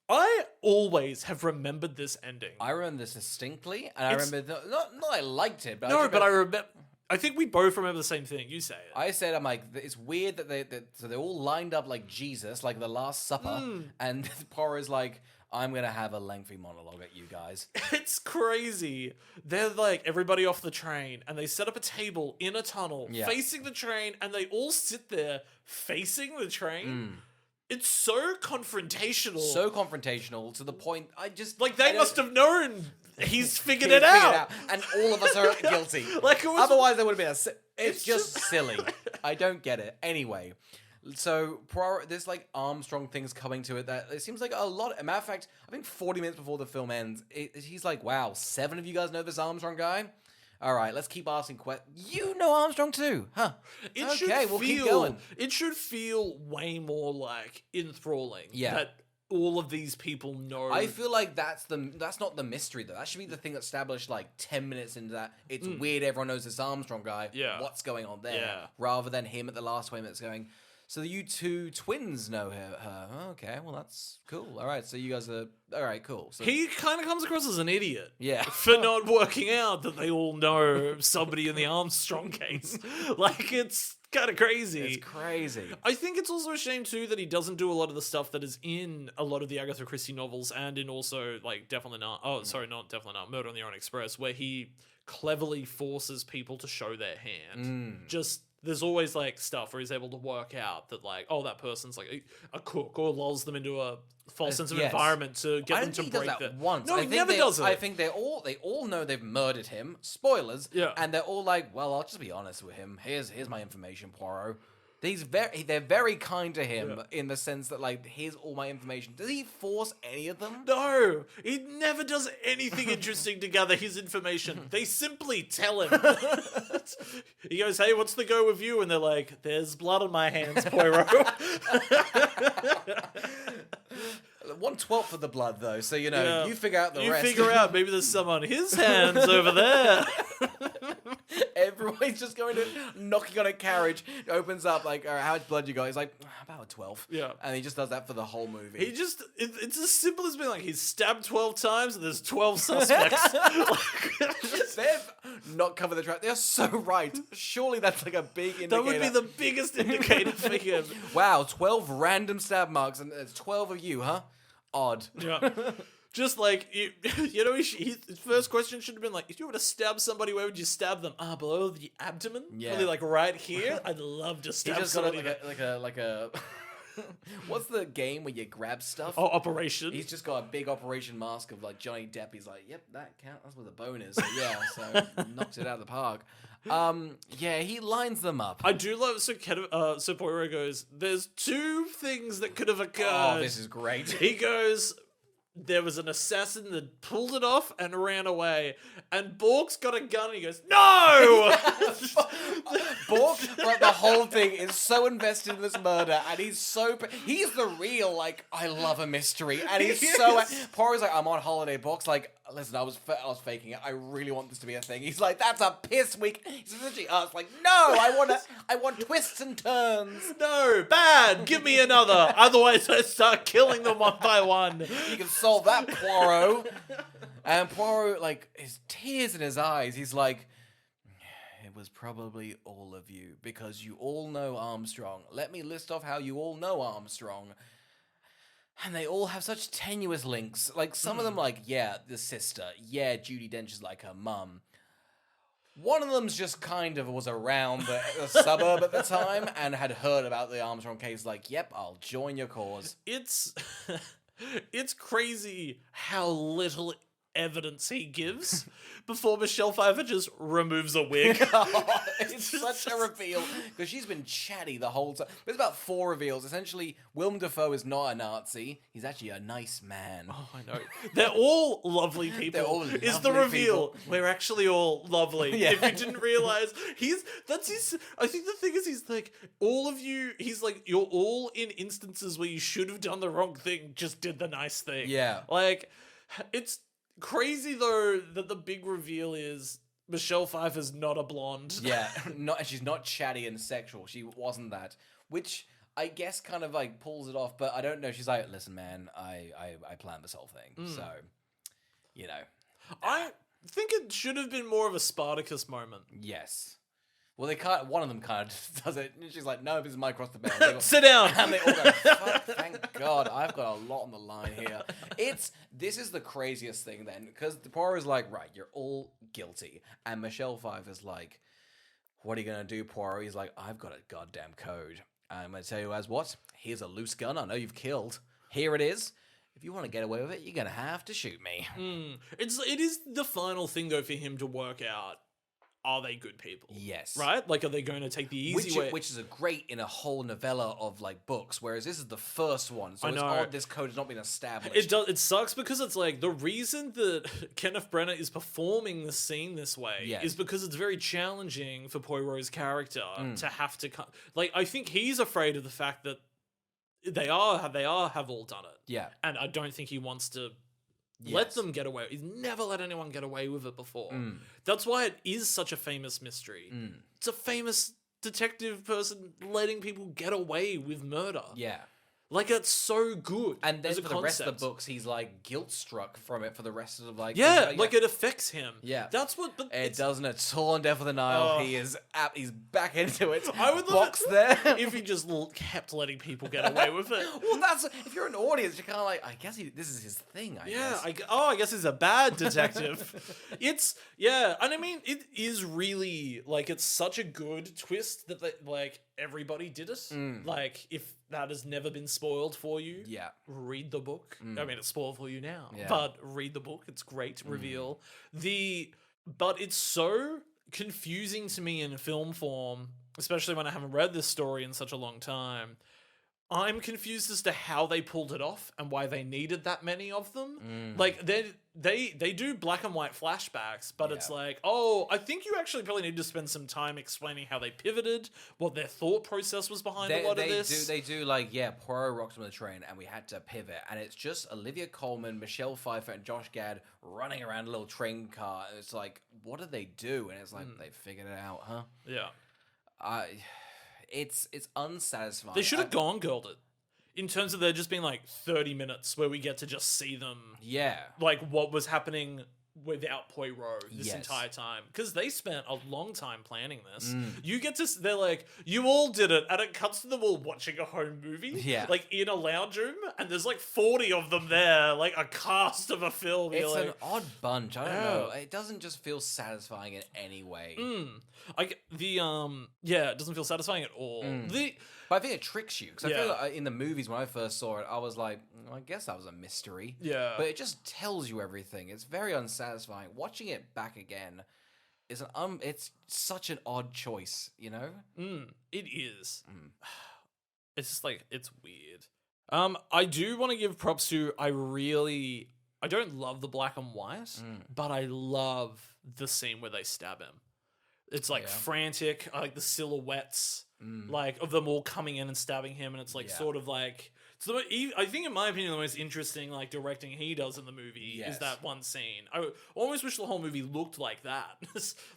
I always have remembered this ending. I remember this distinctly, and I remember not I liked it, but I remember. I think we both remember the same thing. You say it. I said, I'm like, it's weird that they're all lined up like Jesus, like the Last Supper, and Poirot's like, I'm gonna have a lengthy monologue at you guys. It's crazy. They're like everybody off the train, and they set up a table in a tunnel facing the train, and they all sit there facing the train. It's so confrontational. So confrontational to the point like they must have known he's figured it out. And all of us are guilty. Like otherwise there would have been it's just silly. I don't get it. Anyway, so there's like Armstrong things coming to it that it seems like a lot. As a matter of fact, I think 40 minutes before the film ends, he's like, wow, 7 of you guys know this Armstrong guy? All right, let's keep asking questions. You know Armstrong too, huh? We'll keep going. It should feel way more like enthralling. Yeah. That all of these people know. I feel like that's not the mystery though. That should be the thing that's established like 10 minutes into that. It's weird. Everyone knows this Armstrong guy. Yeah. What's going on there? Yeah. Rather than him at the last 20 minutes going, so you 2 twins know her. Okay, well that's cool. All right, so you guys are all right. Cool. So, He kind of comes across as an idiot. Yeah. For not working out that they all know somebody in the Armstrong case. Like, it's kind of crazy. It's crazy. I think it's also a shame too that he doesn't do a lot of the stuff that is in a lot of the Agatha Christie novels, and in also like Definitely Not. Oh, sorry, not Definitely Not. Murder on the Orient Express, where he cleverly forces people to show their hand. Just there's always like stuff where he's able to work out that like, oh, that person's like a cook, or lulls them into a false sense of environment to get them to break does that that. once. No, he never does it. I think they all know they've murdered him. Spoilers. Yeah. And they're all like, well, I'll just be honest with him. Here's my information, Poirot. They're very kind to him in the sense that like, here's all my information. Does he force any of them? No, he never does anything interesting to gather his information. They simply tell him. He goes, hey, what's the go with you? And they're like, there's blood on my hands, Poirot. 1/12 of the blood, though, so you know you figure out the rest. You figure out maybe there's some on his hands over there. Everyone's just going to knocking on a carriage. It opens up like, all right, how much blood you got? He's like, about 12. Yeah, and he just does that for the whole movie. It's as simple as being like, he's stabbed 12 times and there's 12 suspects. They've not covered the track. They're so right. Surely that's like a big indicator. That would be the biggest indicator for him. Wow, 12 random stab marks and there's 12 of you, huh? Odd. Yeah. Just like, you know, his first question should have been like, if you were to stab somebody, where would you stab them? Below the abdomen? Yeah. Really, like right here? I'd love to stab He just somebody. got like a what's the game where you grab stuff? Oh, Operation. He's just got a big Operation mask of like Johnny Depp. He's like, yep, that counts. That's where the bone is. So yeah, so knocks it out of the park. Yeah, he lines them up. I do love so Poirot goes, there's 2 things that could have occurred. Oh, this is great. He goes, there was an assassin that pulled it off and ran away. And Bork's got a gun and he goes, no! Bork, like the whole thing, is so invested in this murder and he's the real, like, I love a mystery. And he's so... Poirot's like, I'm on holiday. Bork's like, listen, I was faking it. I really want this to be a thing. He's like, that's a piss week. He's essentially us, like, no, I want twists and turns. No, bad. Give me another. Otherwise, I start killing them one by one. You can solve that, Poirot. And Poirot, like, his tears in his eyes. He's like, it was probably all of you, because you all know Armstrong. Let me list off how you all know Armstrong. And they all have such tenuous links. Like, some of them, like, yeah, the sister. Yeah, Judi Dench is like her mum. One of them's just kind of was around the suburb at the time and had heard about the Armstrong case. Like, yep, I'll join your cause. It's crazy how little evidence he gives before Michelle Pfeiffer just removes a wig. It's such a reveal, because she's been chatty the whole time. There's about 4 reveals. Essentially, Willem Dafoe is not a Nazi. He's actually a nice man. Oh, I know. They're all lovely people. They're all is the lovely reveal. people. We're actually all lovely. Yeah. If you didn't realize, that's his. I think the thing is, he's like, all of you, he's like, you're all in instances where you should have done the wrong thing, just did the nice thing. Yeah. Like, it's crazy though that the big reveal is Michelle Pfeiffer's not a blonde. Yeah, she's not chatty and sexual. She wasn't that, which I guess kind of like pulls it off. But I don't know. She's like, listen, man, I planned this whole thing, so you know. I think it should have been more of a Spartacus moment. Yes. Well, they can't. One of them kind of does it. And she's like, "No, this is my cross the bow." Sit down. And they all go, "Fuck, thank God, I've got a lot on the line here." This is the craziest thing then, because the Poirot's like, "Right, you're all guilty," and Michelle Pfeiffer's like, "What are you gonna do, Poirot?" He's like, "I've got a goddamn code. I'm gonna tell you as what. Here's a loose gun. I know you've killed. Here it is. If you want to get away with it, you're gonna have to shoot me." It is the final thing though for him to work out. Are they good people? Yes. Right? Like, are they going to take the easy way? Which is a great in a whole novella of, like, books, whereas this is the first one, so I it's know. odd this code has not been established. It sucks because it's like, the reason that Kenneth Branagh is performing the scene this way is because it's very challenging for Poirot's character to have to... Like, I think he's afraid of the fact that they have all done it. Yeah. And I don't think he wants to... Let them get away. He's never let anyone get away with it before. That's why it is such a famous mystery. It's a famous detective person letting people get away with murder. Yeah. Like, it's so good. And then as a for the rest of the concept. books, he's, like, guilt-struck from it for the rest of the, like... Like, it affects him. Yeah. That's what... But It doesn't at all on Death of the Nile. He's back into it. I would love Box there. if he just kept letting people get away with it. Well, that's... If you're an audience, you're kind of like, I guess this is his thing, I guess. I guess he's a bad detective. And I mean, it is really, like, it's such a good twist that, like, everybody did it. Like, if that has never been spoiled for you, read the book. I mean, it's spoiled for you now, but read the book. It's great reveal. But it's so confusing to me in film form, especially when I haven't read this story in such a long time. I'm confused as to how they pulled it off and why they needed that many of them. Like, they do black and white flashbacks, but it's like, oh, I think you actually probably need to spend some time explaining how they pivoted, what their thought process was behind a lot of this. They do, like, Poirot rocks on the train, and we had to pivot, and it's just Olivia Colman, Michelle Pfeiffer, and Josh Gad running around a little train car, and it's like, what did they do? And it's like, they figured it out, huh? Yeah. It's unsatisfying. They should have gone girled it. In terms of there just being like 30 minutes where we get to just see them. Yeah. Like what was happening without Poirot this Yes. entire time. Because they spent a long time planning this. You get to... They're like, you all did it. And it cuts to them all watching a home movie. Yeah. Like in a lounge room. And there's like 40 of them there. Like a cast of a film. It's like, an odd bunch. I don't know. It doesn't just feel satisfying in any way. it doesn't feel satisfying at all. But I think it tricks you, because I feel like in the movies when I first saw it, I was like, I guess that was a mystery. Yeah. But it just tells you everything. It's very unsatisfying. Watching it back again is it's such an odd choice, you know? It is. It's just like, it's weird. I do want to give props to, I don't love the black and white, but I love the scene where they stab him. It's like frantic. I like the silhouettes, like of them all coming in and stabbing him, and it's like sort of like So I think, in my opinion, the most interesting like directing he does in the movie Yes. is that one scene. I almost wish the whole movie looked like that,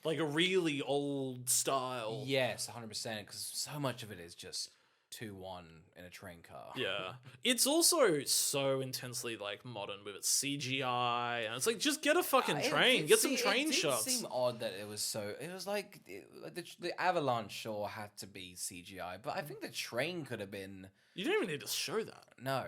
like a really old style. Yes, 100%. Because so much of it is just 2-1 in a train car. Yeah, it's also so intensely like modern with its CGI, and it's like just get a fucking train, get some train shots. It seemed odd that it was so. It was like the avalanche sure had to be CGI, but I think the train could have been. You don't even need to show that. No.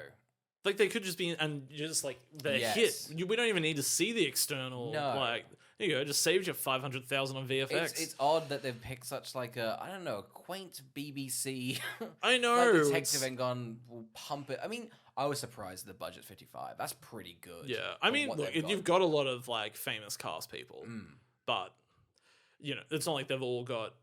Like they could just be, and just like they're Yes. hit. We don't even need to see the external. No. Like there you go, just saved you $500,000 on VFX. It's odd that they've picked such like a, I don't know, a quaint BBC I know. like detective and gone, we'll pump it. I mean, I was surprised the budget's 55. That's pretty good. Yeah, I for mean, what look, they've you've got a lot of like famous cast people, Mm. but you know, it's not like they've all got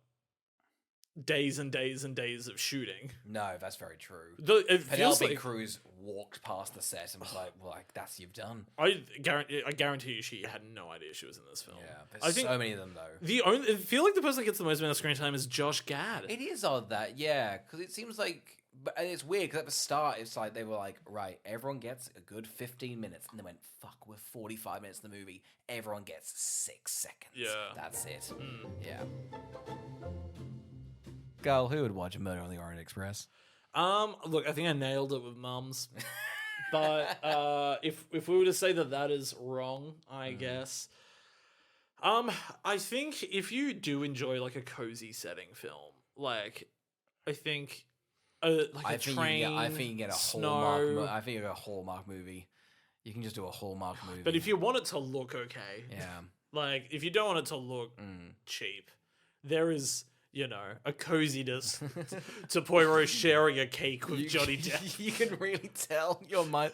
days and days and days of shooting. No, that's very true. It feels Penelope like Cruz walked past the set and was like, well, like, that's you've done. I guarantee you, she had no idea she was in this film. Yeah, I there's think so many of them, though. I feel like the person that gets the most amount of screen time is Josh Gad. It is odd that, yeah, because it seems like, and it's weird because at the start it's like they were like, right, everyone gets a good 15 minutes, and they went, fuck, we're 45 minutes in the movie, everyone gets 6 seconds. Yeah. That's it. Mm. Yeah. Girl, who would watch Murder on the Orient Express? Look, I think I nailed it with Mums. But if we were to say that is wrong, I guess. I think if you do enjoy like a cozy setting film, like I think I think you can get a Hallmark. I think you get a Hallmark movie. You can just do a Hallmark movie. But if you want it to look okay, yeah, like if you don't want it to look cheap, there is, you know, a coziness to Poirot sharing a cake with Johnny Depp. You can really tell your mind.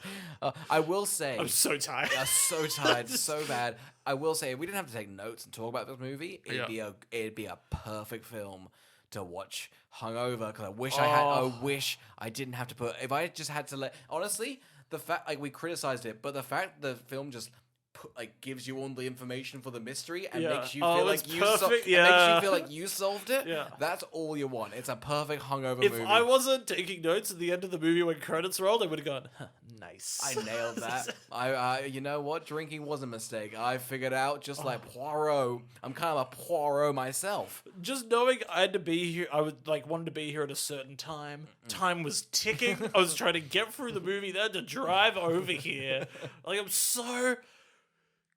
I will say, I'm so tired. I'm so tired, so bad. I will say, if we didn't have to take notes and talk about this movie, it'd be a perfect film to watch hungover. Because I wish I didn't have to put. If I just had to honestly, the fact like we criticized it, but the fact the film just gives you all the information for the mystery and makes you feel like makes you feel like you solved it. Yeah. That's all you want. It's a perfect hungover If movie. I wasn't taking notes at the end of the movie when credits rolled, I would have gone, nice. I nailed that. I you know what? Drinking was a mistake. I figured out just like Poirot. I'm kind of a Poirot myself. Just knowing I had to be here, I would wanted to be here at a certain time. Time was ticking. I was trying to get through the movie, then to drive over here. Like I'm so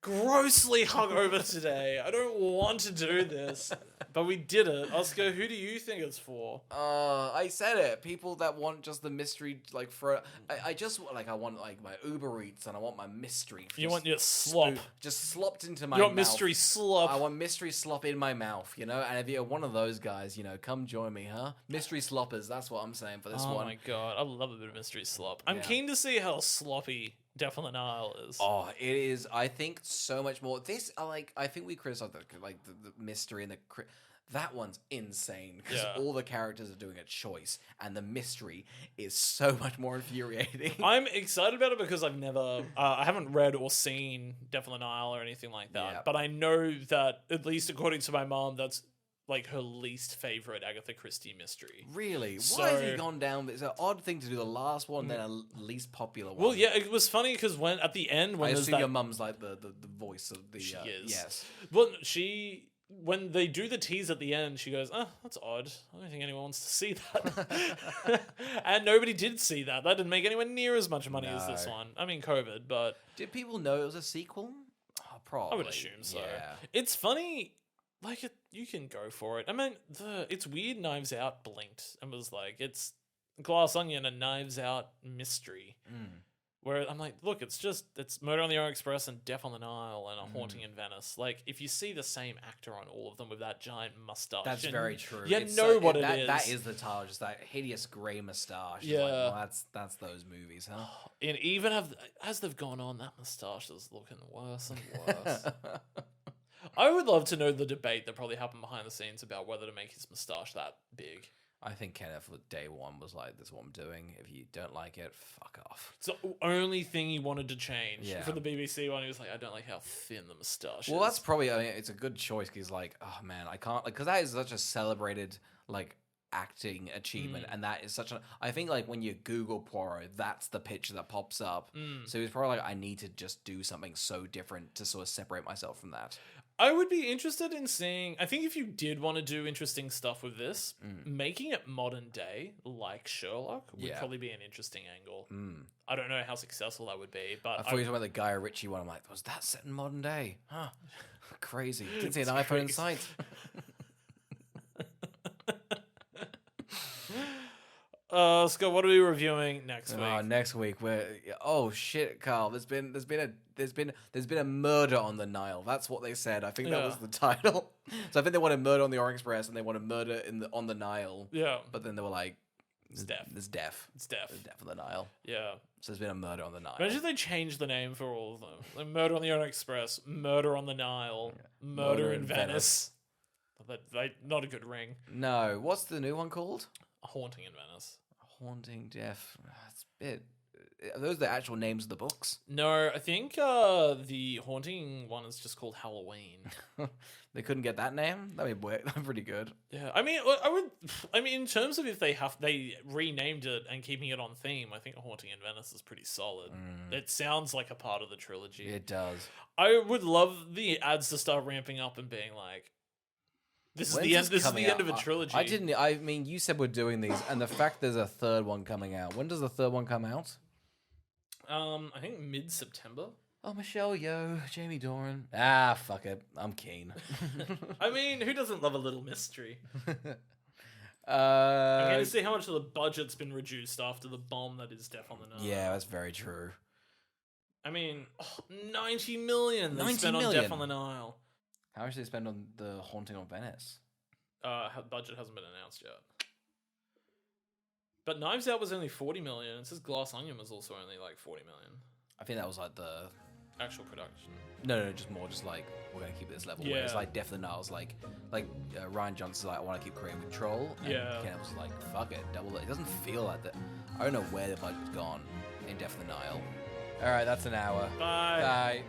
grossly hungover today. I don't want to do this, but we did it. Oscar, who do you think it's for? I said it. People that want just the mystery, like for I just I want like my Uber Eats and I want my mystery. You want your slop just slopped into my You mouth. want mystery slop. I want mystery slop in my mouth, you know. And if you're one of those guys, you know, come join me, huh? Mystery sloppers. That's what I'm saying for this one. Oh my god, I love a bit of mystery slop. I'm keen to see how sloppy Death on the Nile is. Oh, it is. I think so much more. This, I think we criticized the mystery and that one's insane because all the characters are doing a choice, and the mystery is so much more infuriating. I'm excited about it because I haven't read or seen Death on the Nile or anything like that. Yeah. But I know that, at least according to my mom, that's like her least favorite Agatha Christie mystery. Really? Why has he gone down? It's an odd thing to do. The last one, then a least popular one. Well, yeah, it was funny because when at the end, when I there's assume your mum's like the voice of the. She is. Yes. Well, when they do the tease at the end, she goes, "Oh, that's odd. I don't think anyone wants to see that." And nobody did see that. That didn't make anywhere near as much money as this one. I mean, COVID, but did people know it was a sequel? Oh, probably. I would assume so. Yeah. It's funny. Like, you can go for it. I mean, it's weird Knives Out blinked and was like, it's Glass Onion and Knives Out mystery. Where I'm like, look, it's Murder on the Orient Express and Death on the Nile and A Haunting in Venice. Like, if you see the same actor on all of them with that giant mustache. That's very true. You know what it is. That is the title, just that hideous grey mustache. Yeah. Like, well, that's those movies, huh? And even as they've gone on, that mustache is looking worse and worse. I would love to know the debate that probably happened behind the scenes about whether to make his moustache that big. I think Kenneth, day one, was like, this is what I'm doing. If you don't like it, fuck off. It's the only thing he wanted to change Yeah. for the BBC one. He was like, I don't like how thin the moustache Well, is. that's probably, I mean, it's a good choice because, like, oh man, I can't, like, because that is such a celebrated, like, acting achievement, and that is such a. I think like when you Google Poirot, that's the picture that pops up. So he's probably like, I need to just do something so different to sort of separate myself from that. I would be interested in seeing. I think if you did want to do interesting stuff with this, making it modern day like Sherlock would probably be an interesting angle. I don't know how successful that would be, but I thought you were talking about the Guy Ritchie one. I'm like, was that set in modern day? Huh? Crazy. Didn't see an iPhone in sight. Scott, what are we reviewing next week? Next week, shit, Carl. There's been a murder on the Nile. That's what they said. I think that was the title. So I think they wanted murder on the Orient Express and they wanted murder on the Nile. Yeah. But then they were like, It's death. There's death. It's death. There's death on the Nile. Yeah. So there's been a murder on the Nile. Imagine if they changed the name for all of them. Like Murder on the Orient Express, Murder on the Nile, Murder in Venice. Not a good ring. No. What's the new one called? A Haunting in Venice. Haunting Death. That's a bit. Are those the actual names of the books? No, I think the Haunting one is just called Halloween. They couldn't get that name? That'd be pretty good. Yeah, I mean, in terms of if they renamed it and keeping it on theme, I think Haunting in Venice is pretty solid. It sounds like a part of the trilogy. It does. I would love the ads to start ramping up and being like, This is the end of a trilogy. I mean, you said we're doing these, and the fact there's a third one coming out. When does the third one come out? I think mid-September. Oh, Michelle Yeoh, Jamie Dornan. Ah, fuck it. I'm keen. I mean, who doesn't love a little mystery? I'm I'm going to see how much of the budget's been reduced after the bomb that is Death on the Nile. Yeah, that's very true. I mean, 90 million they spent on Death on the Nile. How much did they spend on the Haunting on Venice? Budget hasn't been announced yet. But Knives Out was only 40 million. It says Glass Onion was also only like 40 million. I think that was like the actual production. No, just like we're gonna keep it this level. Yeah. Whereas like Death of the Nile's like Ryan Johnson's like, I want to keep creating control. And Ken was like, fuck it, double it. It doesn't feel like that. I don't know where the budget's gone in Death of the Nile. All right, that's an hour. Bye. Bye.